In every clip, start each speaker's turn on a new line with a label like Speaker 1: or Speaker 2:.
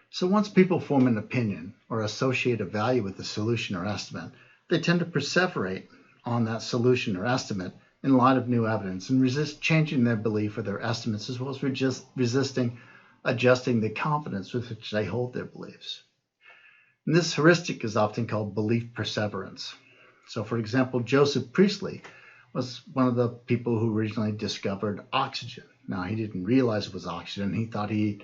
Speaker 1: So once people form an opinion or associate a value with a solution or estimate, they tend to perseverate on that solution or estimate in light of new evidence and resist changing their belief or their estimates, as well as resisting adjusting the confidence with which they hold their beliefs. And this heuristic is often called belief perseverance. So for example, Joseph Priestley was one of the people who originally discovered oxygen. Now, he didn't realize it was oxygen. He thought he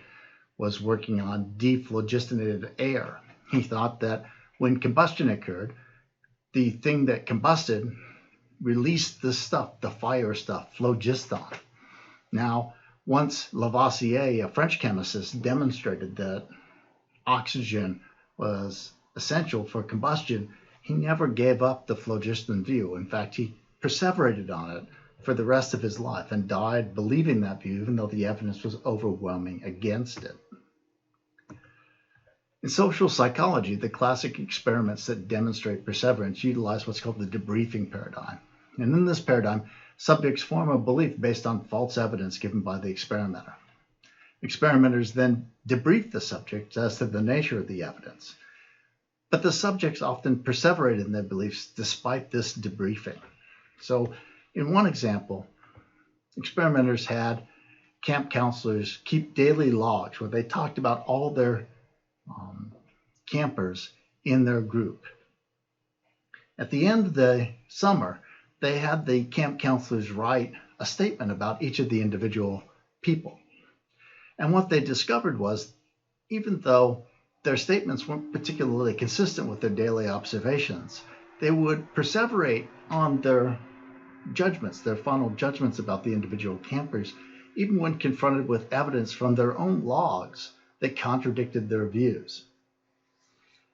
Speaker 1: was working on dephlogistonated air. He thought that when combustion occurred, the thing that combusted released this stuff, the fire stuff, phlogiston. Now, once Lavoisier, a French chemist, demonstrated that oxygen was essential for combustion, he never gave up the phlogiston view. In fact, he perseverated on it for the rest of his life and died believing that view, even though the evidence was overwhelming against it. In social psychology, the classic experiments that demonstrate perseverance utilize what's called the debriefing paradigm. And in this paradigm, subjects form a belief based on false evidence given by the experimenter. Experimenters then debrief the subjects as to the nature of the evidence. But the subjects often perseverate in their beliefs despite this debriefing. So in one example, experimenters had camp counselors keep daily logs where they talked about all their campers in their group. At the end of the summer, they had the camp counselors write a statement about each of the individual people. And what they discovered was, even though their statements weren't particularly consistent with their daily observations, they would perseverate on their judgments, their final judgments about the individual campers, even when confronted with evidence from their own logs that contradicted their views.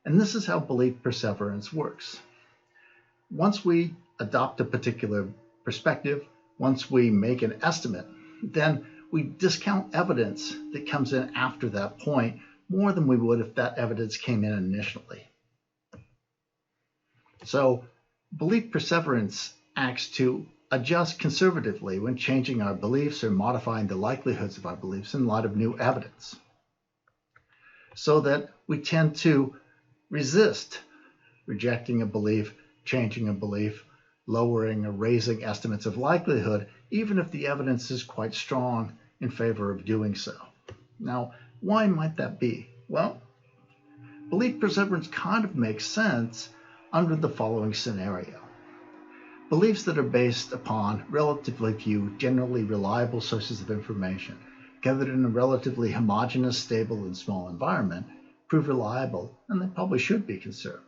Speaker 1: And this is how belief perseverance works. Once we adopt a particular perspective, once we make an estimate, then we discount evidence that comes in after that point more than we would if that evidence came in initially. So belief perseverance acts to adjust conservatively when changing our beliefs or modifying the likelihoods of our beliefs in light of new evidence, so that we tend to resist rejecting a belief, changing a belief, lowering or raising estimates of likelihood, even if the evidence is quite strong in favor of doing so. Now, why might that be? Well, belief perseverance kind of makes sense under the following scenario. Beliefs that are based upon relatively few, generally reliable sources of information, gathered in a relatively homogeneous, stable, and small environment, prove reliable, and they probably should be conserved.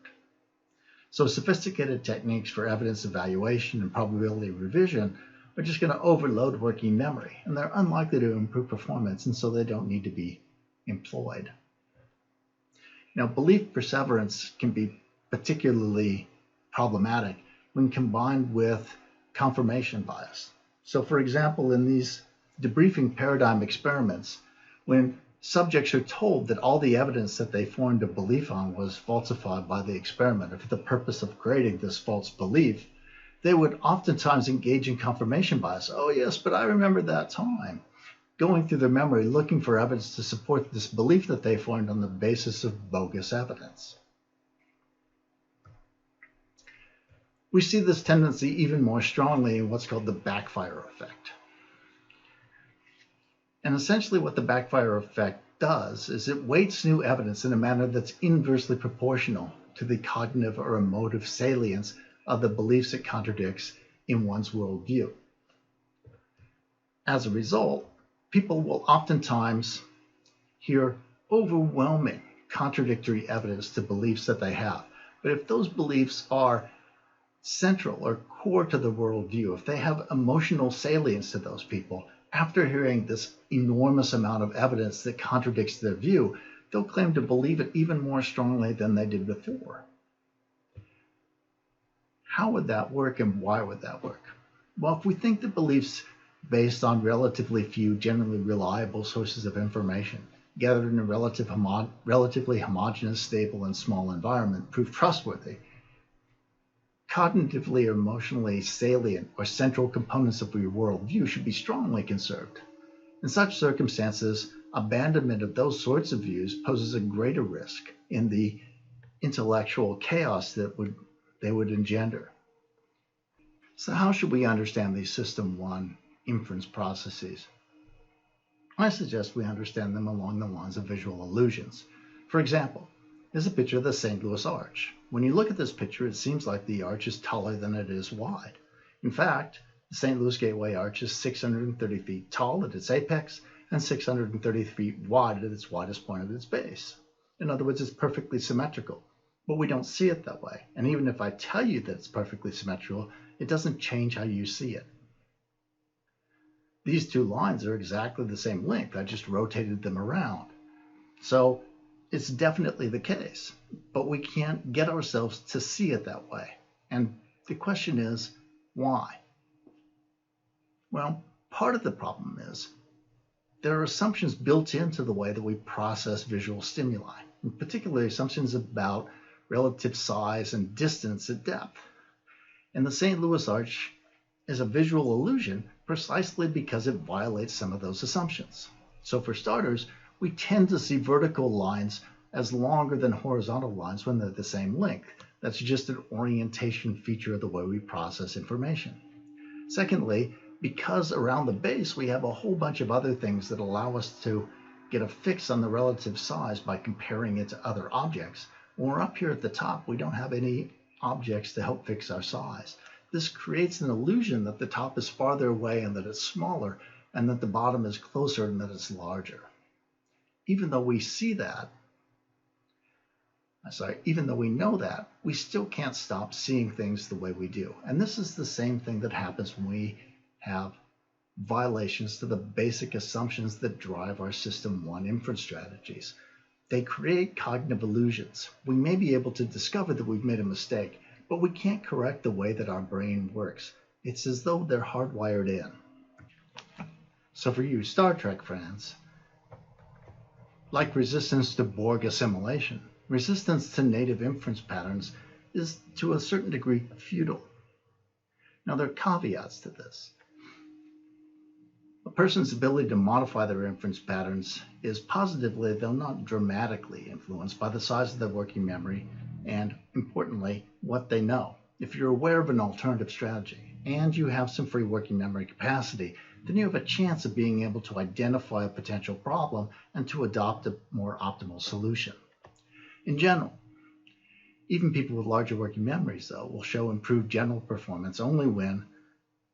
Speaker 1: So sophisticated techniques for evidence evaluation and probability revision are just going to overload working memory, and they're unlikely to improve performance, and so they don't need to be employed. Now, belief perseverance can be particularly problematic when combined with confirmation bias. So for example, in these debriefing paradigm experiments, when subjects are told that all the evidence that they formed a belief on was falsified by the experimenter for the purpose of creating this false belief, they would oftentimes engage in confirmation bias. Oh yes, but I remember that time. Going through their memory, looking for evidence to support this belief that they formed on the basis of bogus evidence. We see this tendency even more strongly in what's called the backfire effect. And essentially what the backfire effect does is it weights new evidence in a manner that's inversely proportional to the cognitive or emotive salience of the beliefs it contradicts in one's worldview. As a result, people will oftentimes hear overwhelming contradictory evidence to beliefs that they have. But if those beliefs are central or core to the worldview, if they have emotional salience to those people, after hearing this enormous amount of evidence that contradicts their view, they'll claim to believe it even more strongly than they did before. How would that work, and why would that work? Well, if we think that beliefs based on relatively few, generally reliable sources of information, gathered in a relatively homogeneous, stable, and small environment, prove trustworthy, cognitively or emotionally salient or central components of your worldview should be strongly conserved. In such circumstances, abandonment of those sorts of views poses a greater risk in the intellectual chaos that they would engender. So how should we understand these System 1 inference processes? I suggest we understand them along the lines of visual illusions. For example, here's a picture of the St. Louis Arch. When you look at this picture, it seems like the arch is taller than it is wide. In fact, the St. Louis Gateway Arch is 630 feet tall at its apex and 630 feet wide at its widest point at its base. In other words, it's perfectly symmetrical, but we don't see it that way. And even if I tell you that it's perfectly symmetrical, it doesn't change how you see it. These two lines are exactly the same length. I just rotated them around. So it's definitely the case, but we can't get ourselves to see it that way. And the question is, why? Well, part of the problem is there are assumptions built into the way that we process visual stimuli, and particularly assumptions about relative size and distance at depth. And the St. Louis Arch is a visual illusion precisely because it violates some of those assumptions. So for starters, we tend to see vertical lines as longer than horizontal lines when they're the same length. That's just an orientation feature of the way we process information. Secondly, because around the base we have a whole bunch of other things that allow us to get a fix on the relative size by comparing it to other objects, when we're up here at the top, we don't have any objects to help fix our size. This creates an illusion that the top is farther away and that it's smaller, and that the bottom is closer and that it's larger. Even though we know that, we still can't stop seeing things the way we do. And this is the same thing that happens when we have violations to the basic assumptions that drive our System 1 inference strategies. They create cognitive illusions. We may be able to discover that we've made a mistake, but we can't correct the way that our brain works. It's as though they're hardwired in. So for you Star Trek fans, like resistance to Borg assimilation, resistance to native inference patterns is to a certain degree futile. Now there are caveats to this. A person's ability to modify their inference patterns is positively, though not dramatically, influenced by the size of their working memory and, importantly, what they know. If you're aware of an alternative strategy and you have some free working memory capacity, then you have a chance of being able to identify a potential problem and to adopt a more optimal solution. In general, even people with larger working memories, though, will show improved general performance only when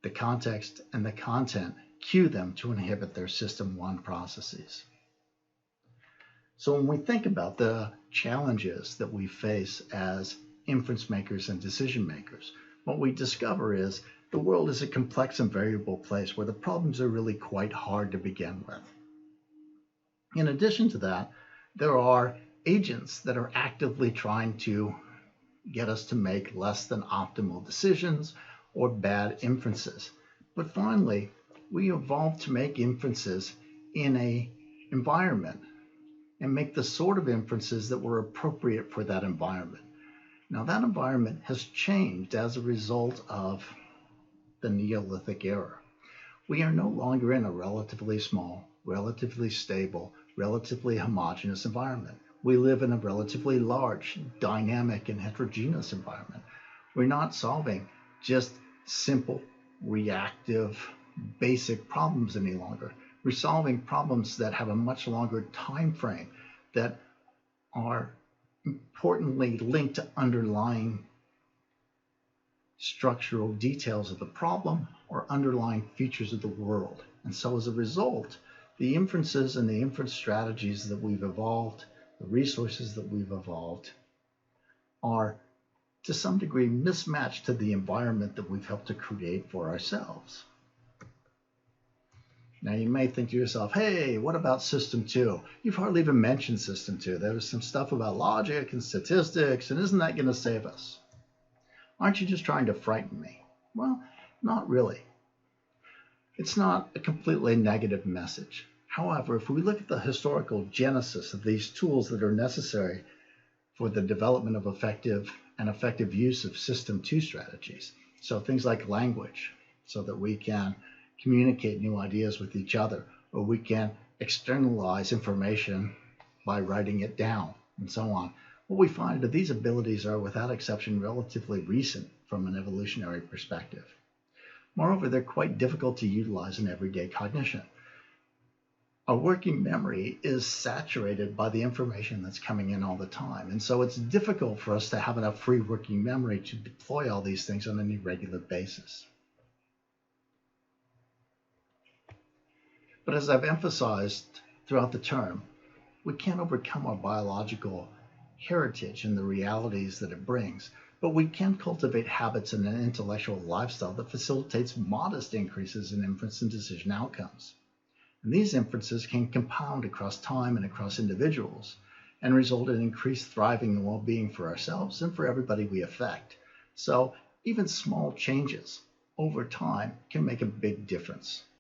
Speaker 1: the context and the content cue them to inhibit their System 1 processes. So when we think about the challenges that we face as inference makers and decision makers, what we discover is the world is a complex and variable place where the problems are really quite hard to begin with. In addition to that, there are agents that are actively trying to get us to make less than optimal decisions or bad inferences. But finally, we evolved to make inferences in an environment and make the sort of inferences that were appropriate for that environment. Now that environment has changed as a result of the Neolithic era. We are no longer in a relatively small, relatively stable, relatively homogeneous environment. We live in a relatively large, dynamic, and heterogeneous environment. We're not solving just simple, reactive, basic problems any longer. We're solving problems that have a much longer time frame, that are importantly linked to underlying structural details of the problem or underlying features of the world. And so as a result, the inferences and the inference strategies that we've evolved, the resources that we've evolved, are to some degree mismatched to the environment that we've helped to create for ourselves. Now you may think to yourself, hey, what about System 2? You've hardly even mentioned System 2. There was some stuff about logic and statistics, and isn't that going to save us? Aren't you just trying to frighten me? Well, not really. It's not a completely negative message. However, if we look at the historical genesis of these tools that are necessary for the development of effective use of System 2 strategies, so things like language, so that we can communicate new ideas with each other, or we can externalize information by writing it down, and so on. What we find that these abilities are, without exception, relatively recent from an evolutionary perspective. Moreover, they're quite difficult to utilize in everyday cognition. Our working memory is saturated by the information that's coming in all the time, and so it's difficult for us to have enough free working memory to deploy all these things on any regular basis. But as I've emphasized throughout the term, we can't overcome our biological heritage and the realities that it brings, but we can cultivate habits and an intellectual lifestyle that facilitates modest increases in inference and decision outcomes. And these inferences can compound across time and across individuals and result in increased thriving and well-being for ourselves and for everybody we affect. So even small changes over time can make a big difference.